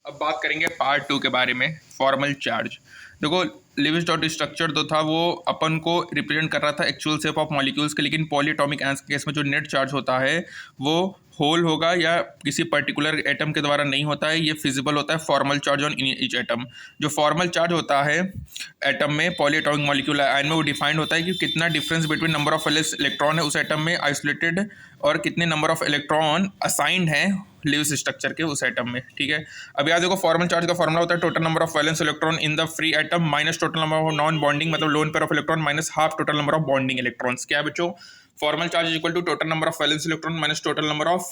अब बात करेंगे पार्ट 2 के बारे में, फॉर्मल चार्ज। देखो, लिविस डॉट स्ट्रक्चर जो था वो अपन को रिप्रेजेंट कर रहा था एक्चुअल शेप ऑफ मॉलिक्यूल्स के, लेकिन पॉलीएटॉमिक केस में जो नेट चार्ज होता है वो होल होगा या किसी पर्टिकुलर एटम के द्वारा नहीं होता है, ये फिजिबल होता है formal charge on each atom. जो फॉर्मल चार्ज होता है एटम में, पॉलीएटॉमिक मॉलिक्यूल आयन में, वो डिफाइंड होता है कि कितना difference between number of electron है उस एटम में आइसोलेटेड और कितने नंबर ऑफ इलेक्ट्रॉन असाइंड हैं लिविस स्ट्रक्चर के उस एटम में। ठीक है, अब याद देखो, फॉर्मल चार्ज का फॉर्मूला होता है total number of valence electron in the free atom minus total number of non bonding, मतलब lone pair of electron minus half total number of bonding electrons. क्या है बच्चों? Formal charge is equal to total number of valence electron minus total number of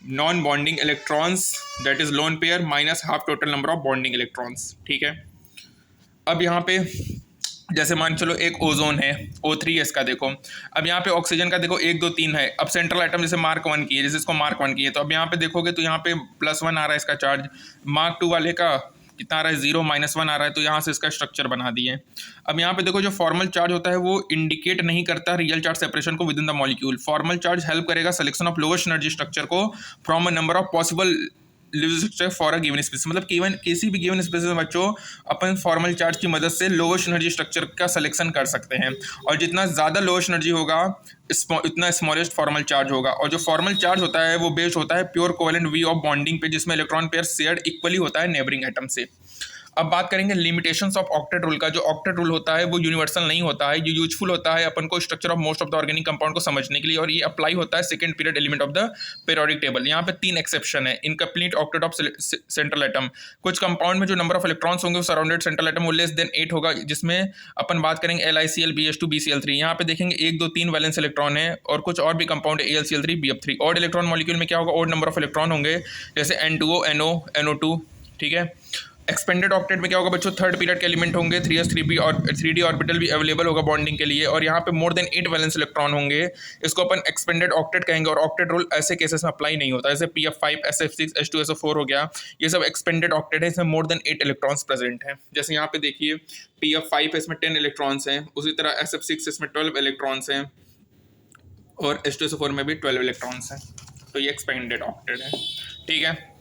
non bonding electrons, that is lone pair, minus half total number of bonding electrons. ठीक है, अब यहाँ पे जैसे मान चलो एक ओजोन है, O3 है इसका। देखो अब यहाँ पे ऑक्सीजन का देखो 1 2 3 है। अब सेंट्रल एटम जैसे मार्क 1 की है, जैसे इसको मार्क 1 की है, तो अब यहाँ पे देखोगे तो यहाँ पे +1 आ रहा है इसका चार्ज। मार्क 2 वाले का कितना आ रहा है? 0 -1 आ रहा है, तो यहाँ से इसका स्ट्रक्चर बना दिए। अब यहाँ पे देखो, जो फॉर्मल चार्ज होता है वो इंडिकेट नहीं करता रियल चार्ज सेपरेशन को within the molecule. Formal charge help करेगा selection of lowest energy structure को from a number of possible living structure for a given space. मतलब किसी भी गिवन स्पेस में बच्चों अपन फॉर्मल चार्ज की मदद से लोवेस्ट एनर्जी स्ट्रक्चर का सिलेक्शन कर सकते हैं, और जितना ज़्यादा लोवेस्ट एनर्जी होगा इतना स्मॉलेस्ट फॉर्मल चार्ज होगा। और जो फॉर्मल चार्ज होता है वो बेस्ड होता है pure covalent view of bonding पे, जिसमें इलेक्ट्रॉन पेयर शेयर्ड इक्वली होता है नेबरिंग एटम से। अब बात करेंगे लिमिटेशंस ऑफ ऑक्टेट रूल का। जो ऑक्टेट रूल होता है वो यूनिवर्सल नहीं होता है, ये यूजफुल होता है अपन को structure of most of the organic compound को समझने के लिए, और ये अप्लाई होता है second period element of the periodic table. यहाँ पे 3 एक्सेप्शन है। Incomplete octet of central atom, कुछ कंपाउंड में जो नंबर ऑफ इलेक्ट्रॉन्स होंगे सराउंडेड सेंट्रल एटम वो लेस देन 8 होगा, जिसमें अपन बात करेंगे LiCl BH2 BCl3। यहाँ पे देखेंगे 1 2 3 वैलेंस इलेक्ट्रॉन है, और कुछ और भी कंपाउंड है AlCl3 BF3। Odd electron molecule में क्या होगा? ऑड नंबर ऑफ इलेक्ट्रॉन होंगे, जैसे N2O NO NO2। ठीक है, एक्सपेंडेड ऑक्टेट में क्या होगा बच्चों? थर्ड पीरियड के एलिमेंट होंगे, 3s 3p और 3d ऑर्बिटल भी अवेलेबल होगा बॉन्डिंग के लिए, और यहाँ पे मोर देन 8 वैलेंस इलेक्ट्रॉन होंगे। इसको अपन एक्सपेंडेड ऑक्टेट कहेंगे, और ऑक्टेट रूल ऐसे केसेस में अप्लाई नहीं होता, जैसे PF5 SF6 H2SO4 हो गया, ये सब एक्सपेंडेड ऑक्टेट है, इसमें मोर देन 8 इलेक्ट्रॉन्स प्रेजेंट हैं। जैसे यहाँ पे देखिए PF5 है, इसमें 10 इलेक्ट्रॉन्स हैं, उसी तरह SF6 इसमें 12 इलेक्ट्रॉन्स हैं, और H2SO4 में भी 12 इलेक्ट्रॉन्स हैं। तो ये एक्सपेंडेड ऑक्टेट है। ठीक है,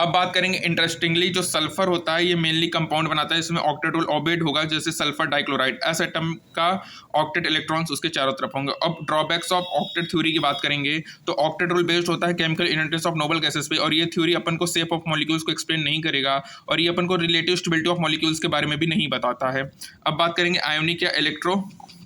अब बात करेंगे इंटरेस्टिंगली, जो सल्फर होता है ये मेनली कंपाउंड बनाता है, इसमें ऑक्टेट रूल ओबेड होगा, जैसे सल्फर डाइक्लोराइड। एस एटम का ऑक्टेट इलेक्ट्रॉन्स उसके चारों तरफ होंगे। अब ड्रॉबैक्स ऑफ ऑक्टेट थ्योरी की बात करेंगे, तो ऑक्टेट रूल बेस्ड होता है chemical energies of noble gases पे, और ये थ्योरी अपन को शेप ऑफ मॉलिक्यूल्स को एक्सप्लेन नहीं करेगा, और ये अपन को रिलेटिव स्टेबिलिटी ऑफ मॉलिक्यूल्स के बारे में भी नहीं बताता है। अब बात करेंगे आयोनिक या इलेक्ट्रो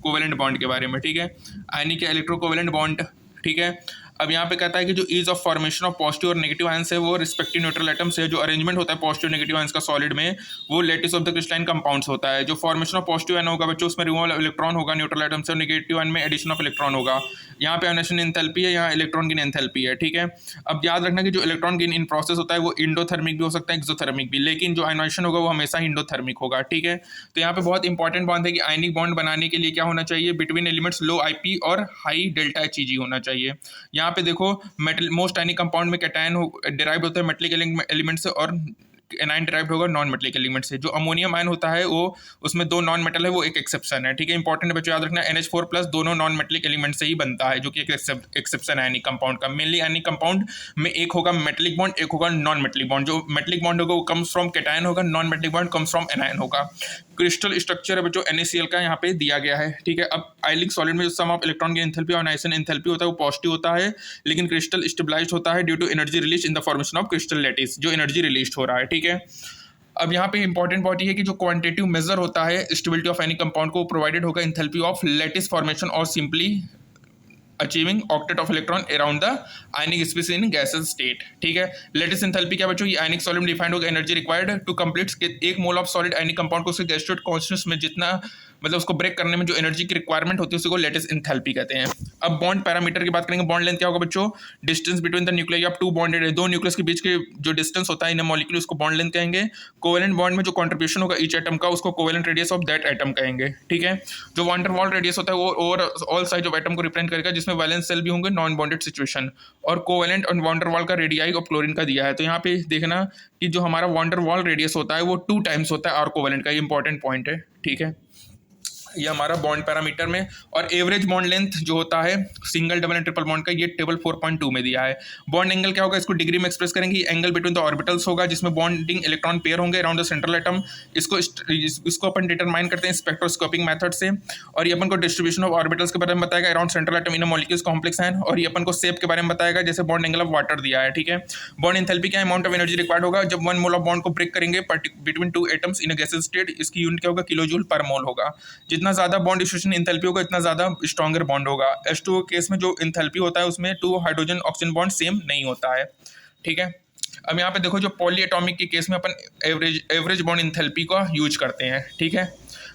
कोवेलेंट बॉन्ड के बारे में। ठीक है, आयोनिक या इलेक्ट्रो कोवेलेंट बॉन्ड। ठीक है, अब यहाँ पे कहता है कि जो ease of formation of positive और नेगेटिव आयंस है वो रिस्पेक्टिव न्यूट्रल एटम से, जो अरेंजमेंट होता है पॉजिटिव नेगेटिव आयंस का सॉलिड में, वो lattice of the crystalline compounds होता है। जो फॉर्मेशन ऑफ पॉजिटिव आयन होगा बच्चों, उसमें रिमूवल इलेक्ट्रॉन होगा न्यूट्रल एटम से, और नेगेटिव आयन में एडिशन ऑफ इलेक्ट्रॉन होगा। यहाँ पे आयोनेशन एंथैल्पी है, यहाँ इलेक्ट्रॉन गेन एंथैल्पी है। ठीक है, अब याद रखना कि जो इलेक्ट्रॉन गेन इन प्रोसेस होता है वो इंडोथर्मिक भी हो सकता है, एक्सोथर्मिक भी, लेकिन जो आयोनाइजेशन होगा वो हमेशा इंडोथर्मिक होगा। ठीक है, तो यहाँ पे बहुत इंपॉर्टेंट बात है कि आयनिक बॉन्ड बनाने के लिए क्या होना चाहिए? बिटवीन एलिमेंट्स लो IP और हाई डेल्टा Hg होना चाहिए। यहाँ पे देखो मेटल मोस्ट आयनिक कंपाउंड में कैटायन डिराइव होता है मेटलिक एलिमेंट से, और एनायन डिराइव्ड होगा नॉन मेटलिक एलिमेंट से। जो अमोनियम आयन होता है वो उसमें 2 नॉन मेटल है, वो एक एक्सेप्शन है। ठीक है, इंपॉर्टेंट बच्चों याद रखना, NH4+ दोनों नॉन मेटलिक एलिमेंट से ही बनता है, जो कि एक एक्सेप्शन है आयनिक कंपाउंड का। मेनली आयनिक कंपाउंड में एक होगा मेटलिक बॉन्ड, एक होगा नॉन मेटलिक बॉन्ड। जो मेटलिक बॉन्ड होगा वो कम्स फ्रॉम कैटायन होगा, non metallic bond comes from anion होगा। क्रिस्टल स्ट्रक्चर है बच्चों NaCl का यहाँ पे दिया गया है। ठीक है, अब आइलिक सॉलिड में जो सम ऑफ इलेक्ट्रॉन की एंथैल्पी और आयनाइजेशन एंथैल्पी होता है वो पॉजिटिव होता है, लेकिन क्रिस्टल स्टेबलाइज्ड होता है due to energy release in the formation of crystal lattice, जो एनर्जी रिलीज हो रहा है। ठीक है, अब यहाँ पे इंपॉर्टेंट बात ये है कि जो क्वांटिटेटिव मेजर होता है स्टेबिलिटी ऑफ एनी कंपाउंड को प्रोवाइडेड होगा एंथैल्पी ऑफ लैटिस फॉर्मेशन और simply achieving octet of electron around the ionic space in gases state. ठीक है, लेटेस्ट एंथैल्पी क्या बच्चों? ये आयनिक सॉलिड में डिफाइंड होगा energy required to complete 1 mole of solid ionic compound को उसके गैस्ट्रेट कॉन्स्टेंट्स में जितना, मतलब उसको ब्रेक करने में जो एनर्जी की रिक्वायरमेंट होती है उसी को लेटेस्ट एंथैल्पी कहते हैं। अब बॉन्ड पैरामीटर की बात करेंगे। बॉन्ड लेंथ क्या होगा बच्चों? Distance between the nuclear of 2 bonded है, 2 न्यूक्लियस के बीच के जो डिस्टेंस होता है इन मॉलिक्यूल, उसको बॉन्ड लेंथ कहेंगे। कोवेलेंट बॉन्ड में जो कंट्रीब्यूशन होगा ईच एटम का, उसको covalent radius of that atom कहेंगे। ठीक है, जो वान डेर वाल रेडियस होता है वो over all size of atom को रिप्रेजेंट करेगा, जिसमें वैलेंस सेल भी होंगे, नॉन बॉन्डेड सिचुएशन, और कोवेलेंट और वान डेर वाल का रेडियाई ऑफ क्लोरीन का दिया है। तो यहाँ पे देखना कि जो हमारा वान डेर वाल रेडियस होता है वो 2 टाइम्स होता है और कोवेलेंट का, ये इंपॉर्टेंट पॉइंट है। ठीक है, ये हमारा बॉन्ड पैरामीटर में। और एवरेज बॉन्ड लेंथ जो होता है single double and triple bond का, ये टेबल 4.2 में दिया है। बॉन्ड एंगल क्या होगा, इसको डिग्री में एक्सप्रेस करेंगे। एंगल बिटवीन द ऑर्बिटल्स होगा जिसमें बॉन्डिंग इलेक्ट्रॉन पेयर होंगे अराउंड द सेंट्रल एटम। इसको अपन डिटरमाइन करते हैं स्पेक्ट्रोस्कोपिक मेथड से। और ये अपन को डिस्ट्रीब्यूशन ऑफ ऑर्बिटल्स के बारे में बताएगा around central atom in a molecules complex है। और ये अपन को शेप के बारे में बताएगा जैसे बॉन्ड एंगल ऑफ वाटर दिया है, ठीक है। बॉन्ड एंथैल्पी क्या अमाउंट ऑफ एनर्जी रिक्वायर्ड होगा जब 1 मोल ऑफ बॉन्ड को ब्रेक करेंगे between 2 atoms in a gaseous state. इसकी यूनिट क्या होगा, किलो जूल पर मोल होगा। जितना ज्यादा बॉन्ड डिस्ट्रीब्यूशन एंथैल्पी होगा इतना ज्यादा स्ट्रॉन्गर बॉन्ड होगा। H2O केस में जो एंथैल्पी होता है उसमें 2 हाइड्रोजन ऑक्सीजन बॉन्ड सेम नहीं होता है, ठीक है। अब यहाँ पे देखो जो पॉली एटॉमिक के केस में अपन एवरेज बॉन्ड एंथैल्पी का यूज करते हैं, ठीक है।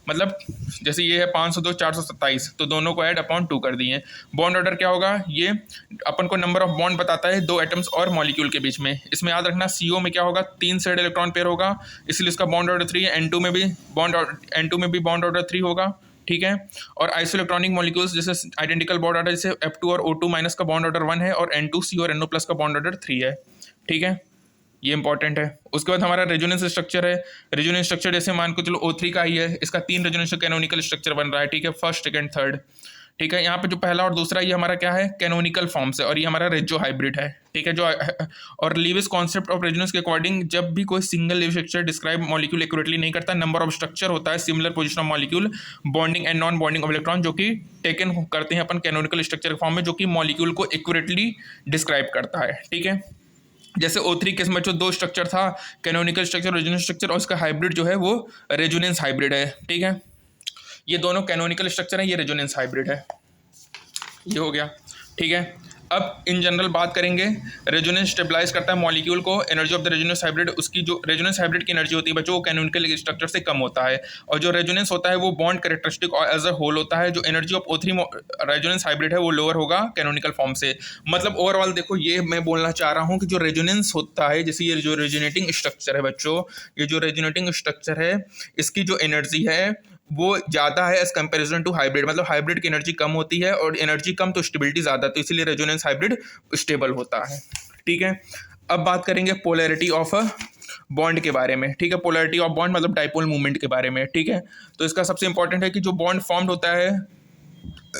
मतलब जैसे ये है 502 427, तो दोनों को ऐड अपॉन 2 कर दिए। बॉन्ड ऑर्डर क्या होगा, ये अपन को नंबर ऑफ बॉन्ड बताता है 2 एटम्स और मॉलिक्यूल के बीच में। इसमें याद रखना CO में क्या होगा, 3 शेयर्ड इलेक्ट्रॉन पेयर होगा, इसलिए इसका बॉन्ड ऑर्डर 3 है। N2 में भी बॉन्ड ऑर्डर 3 होगा, ठीक है। और आइसोइलेक्ट्रॉनिक मॉलिक्यूल्स जैसे आइडेंटिकल बॉन्ड ऑर्डर जैसे F2 और O2 माइनस का बॉन्ड ऑर्डर 1 है और N2 C और NO प्लस का बॉन्ड ऑर्डर 3 है, ठीक है। ये इंपॉर्टेंट है। उसके बाद हमारा रेजोनेंस स्ट्रक्चर है। रेजोनेंस स्ट्रक्चर जैसे मान को चलो O3 का ही है, इसका 3 रेजोनेंस कैनोनिकल स्ट्रक्चर बन रहा है, ठीक है, फर्स्ट सेकंड थर्ड, ठीक है। यहाँ पे जो पहला और दूसरा ये हमारा क्या है, कैनोनिकल फॉर्म्स है और ये हमारा रेजो हाइब्रिड है, ठीक है। जो और लीविस कॉन्सेप्ट ऑफ रेजोनेंस के अकॉर्डिंग जब भी कोई single live structure describe molecule accurately नहीं करता, नंबर ऑफ स्ट्रक्चर होता है, similar position of molecule, bonding and non bonding of electron, जो कि टेकन करते हैं अपन कैनोनिकल स्ट्रक्चर फॉर्म में, जो कि मॉलिक्यूल को एक्यूरेटली डिस्क्राइब करता है, ठीक है। जैसे O3 केस में जो 2 स्ट्रक्चर था, कैनोनिकल स्ट्रक्चर, रेजोनेंस स्ट्रक्चर, और इसका हाइब्रिड जो है वो रेजोनेंस हाइब्रिड है, ठीक है। ये दोनों कैनोनिकल स्ट्रक्चर है, ये रेजोनेंस हाइब्रिड है, ये हो गया, ठीक है। अब इन जनरल बात करेंगे, रेजोनेंस स्टेबलाइज करता है मॉलिक्यूल को। Energy of the resonance hybrid, उसकी जो रेजोनेंस हाइब्रिड की एनर्जी होती है बच्चों, वो कैनोनिकल स्ट्रक्चर से कम होता है। और जो रेजोनेंस होता है वो बॉन्ड कैरेक्टरिस्टिक और एज अ होल होता है। जो energy of O3 resonance hybrid है वो लोअर होगा कैनोनिकल फॉर्म से। मतलब ओवरऑल देखो, ये मैं बोलना चाह रहा हूँ कि जो रेजोनेंस होता है, जैसे ये जो रेजोनेटिंग स्ट्रक्चर है बच्चों, ये जो रेजोनेटिंग स्ट्रक्चर है, इसकी जो एनर्जी है वो ज़्यादा है एज कंपेरिजन टू हाइब्रिड। मतलब हाइब्रिड की एनर्जी कम होती है और एनर्जी कम तो स्टेबिलिटी ज़्यादा, तो इसीलिए रेजोनेंस हाइब्रिड स्टेबल होता है, ठीक है। अब बात करेंगे पोलैरिटी ऑफ बॉन्ड के बारे में, ठीक है। पोलैरिटी ऑफ बॉन्ड मतलब डाइपोल मूवमेंट के बारे में, ठीक है। तो इसका सबसे इंपॉर्टेंट है कि जो बॉन्ड फॉर्म्ड होता है,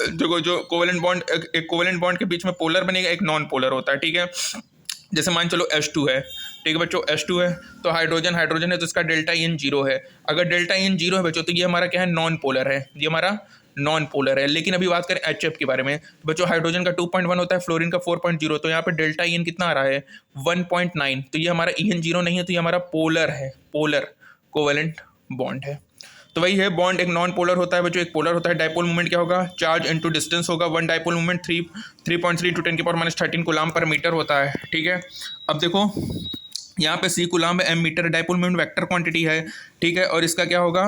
जो कोवेलेंट बॉन्ड, एक कोवेलेंट बॉन्ड के बीच में पोलर बनेगा, एक नॉन पोलर होता है, ठीक है। जैसे मान चलो H2 है, ठीक है बच्चों, H2 है तो हाइड्रोजन है तो इसका डेल्टा इन 0 है। अगर डेल्टा इन 0 है बच्चों तो ये हमारा क्या है, नॉन पोलर है, ये हमारा नॉन पोलर है। लेकिन अभी बात करें HF के बारे में, बच्चों हाइड्रोजन का 2.1 होता है, फ्लोरीन का 4.0, तो यहाँ पे डेल्टा इन कितना आ रहा है, 1.9, तो ये हमारा इन 0 नहीं है, तो ये हमारा पोलर है, पोलर कोवेलेंट बॉन्ड है। तो वही है, बॉन्ड एक नॉन पोलर होता है बच्चों, एक पोलर होता है। डाइपोल मूवमेंट क्या होगा, चार्ज इनटू डिस्टेंस होगा। 1 डाइपोल मूवमेंट 3.3 × 10⁻13 कूलाम पर मीटर होता है, ठीक है। अब देखो यहाँ पे C coulomb M metre, dipole movement vector quantity है, ठीक है। और इसका क्या होगा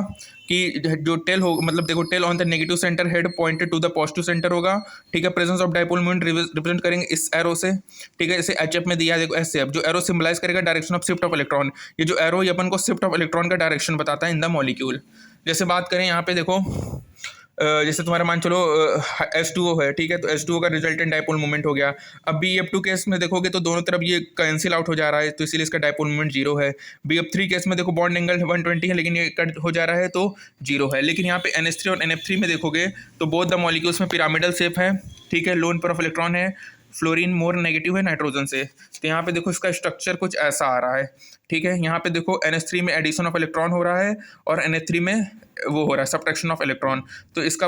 कि जो टेल हो, मतलब देखो tail on the negative centre, head pointed to the positive centre होगा, ठीक है। Presence of dipole movement represent करेंगे इस एरो से, ठीक है। इसे HF में दिया है, देखो SCF, जो एरो सिंबलाइज करेगा direction of shift of electron. ये जो एरो ये अपन को शिफ्ट ऑफ इलेक्ट्रॉन का डायरेक्शन बताता है इन द मॉलिक्यूल। जैसे बात करें यहाँ पे देखो, जैसे तुम्हारा मान चलो H2O है, ठीक है, तो H2O का रिजल्टेंट डाइपोल मूवमेंट हो गया। अब BF2 केस में देखोगे तो दोनों तरफ ये कैंसिल आउट हो जा रहा है, तो इसीलिए इसका डाइपोल मूवमेंट 0 है। BF3 केस में देखो बॉन्ड एंगल 120 है, लेकिन ये कट हो जा रहा है तो 0 है। लेकिन यहाँ पे NH3 और NF3 में देखोगे तो बोथ द मॉलिक्यूल्स में पिरामिडल शेप है, ठीक है, लोन पर ऑफ इलेक्ट्रॉन है, फ्लोरीन मोर नेगेटिव है नाइट्रोजन से। तो यहाँ पे देखो इसका स्ट्रक्चर कुछ ऐसा आ रहा है, ठीक है। यहाँ पे देखो NH3 में एडिशन ऑफ इलेक्ट्रॉन हो रहा है और NH3 में वो हो रहा है सब्ट्रैक्शन ऑफ इलेक्ट्रॉन। तो इसका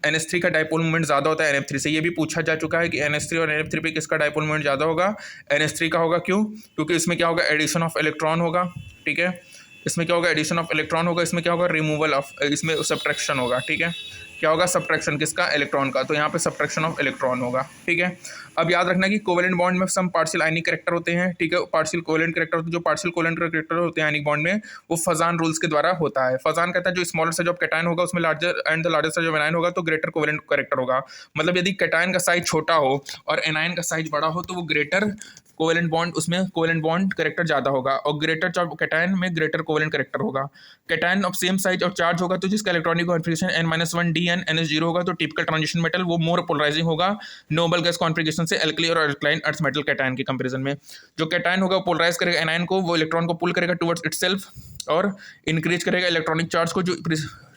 NH3 का डाइपोल मूवमेंट ज़्यादा होता है NF3 से। ये भी पूछा जा चुका है कि NH3 और NF3 पे किसका डाइपोल मूवमेंट ज़्यादा होगा, NH3 का होगा। क्यों? क्योंकि इसमें क्या होगा, एडिशन ऑफ इलेक्ट्रॉन होगा, ठीक है। इसमें क्या होगा, एडिशन ऑफ इलेक्ट्रॉन होगा, इसमें क्या होगा, रिमूवल ऑफ, इसमें सब्ट्रैक्शन होगा, ठीक है। क्या होगा, सब्ट्रैक्शन किसका, इलेक्ट्रॉन का, तो यहाँ पे सब्ट्रैक्शन ऑफ इलेक्ट्रॉन होगा, ठीक है। अब याद रखना कि कोवेलेंट बॉन्ड में सम पार्शियल आयनिक कैरेक्टर होते हैं, ठीक है, पार्शियल कोवेलेंट कैरेक्टर होते हैं। जो पार्शियल कोवेलेंट कैरेक्टर होते हैं आयनिक बॉन्ड में, वो फजान रूल्स के द्वारा होता है। फजान कहता है जो स्मॉलर साइज ऑफ कैटायन होगा उसमें larger and the larger size of anion होगा तो ग्रेटर कोवेलेंट कैरेक्टर होगा। मतलब यदि कैटायन का साइज छोटा हो और एनायन का साइज बड़ा हो तो वो ग्रेटर कोवेलेंट बॉन्ड, उसमें कोवेलेंट बॉन्ड कैरेक्टर ज़्यादा होगा, और ग्रेटर चार्ज कैटायन में ग्रेटर कोवेलेंट कैरेक्टर होगा। कैटायन ऑफ सेम साइज और चार्ज होगा तो जिसका electronic configuration N-1 DN NH0 होगा तो टिपिकल ट्रांजिशन मेटल, वो मोर पोलराइजिंग होगा नोबल गैस कॉन्फिगरेशन से एल्कली और अल्कलाइन अर्थ मेटल कैटायन के कंपैरिजन में। जो कैटायन होगा पोलराइज करेगा एनायन को, वो इलेक्ट्रॉन को पुल करेगा टुवर्ड्स इटसेल्फ और इंक्रीज करेगा इलेक्ट्रॉनिक चार्ज को, जो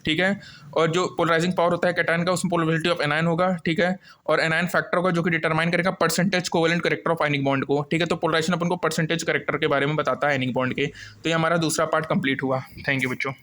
ठीक है। और जो पोलराइजिंग पावर होता है कैटायन का, उसमें पोलरिटी ऑफ एनायन होगा, ठीक है। और एनायन फैक्टर होगा जो कि डिटरमाइन करेगा percentage covalent character of ionic bond को, ठीक है। तो पोलराइजेशन अपन को परसेंटेज करेक्टर के बारे में बताता है आयनिक बॉन्ड के। तो ये हमारा दूसरा पार्ट कंप्लीट हुआ। थैंक यू बच्चों।